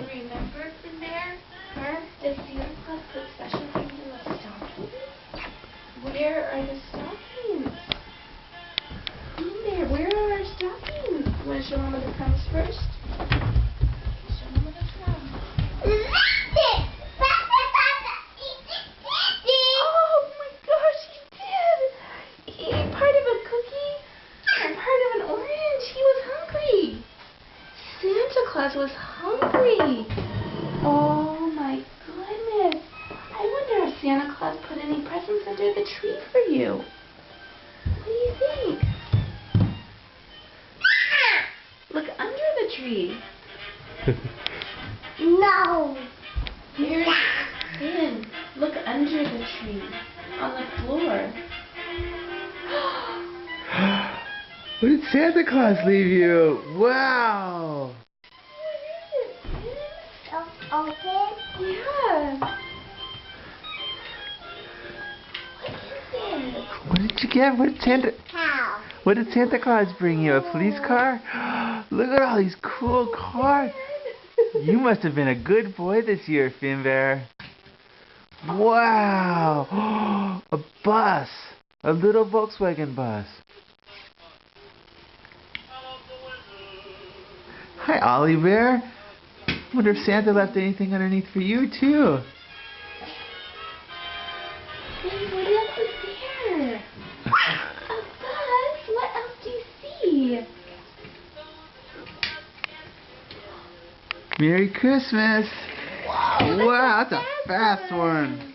Remember in there? Huh? Did Santa Claus put special things in the stockings? Where are the stockings? In there. Where are our stockings? You want to show Mama the crumbs first? Show Mama the crumbs. Oh my gosh, he did! He ate part of a cookie and part of an orange. He was hungry. Santa Claus was hungry. Oh my goodness. I wonder if Santa Claus put any presents under the tree for you. What do you think? Look under the tree. No. Here's Finn. Look under the tree. On the floor. What did Santa Claus leave you? Wow! Open? Yeah. What is it? What did you get? Cow. What did Santa Claus bring you? A police car? Look at all these cool cars. You must have been a good boy this year, Finbear. Wow! A bus! A little Volkswagen bus. Hi, Ollie Bear. Wonder if Santa left anything underneath for you, too. Hey, what else is there? A bus? What else do you see? Merry Christmas! Wow, that's a fast one.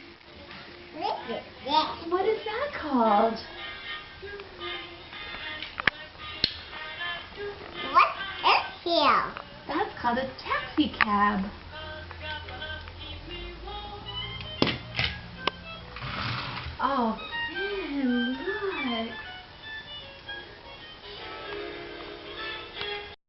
What is that called? What is here? That's called a taxi cab. Oh,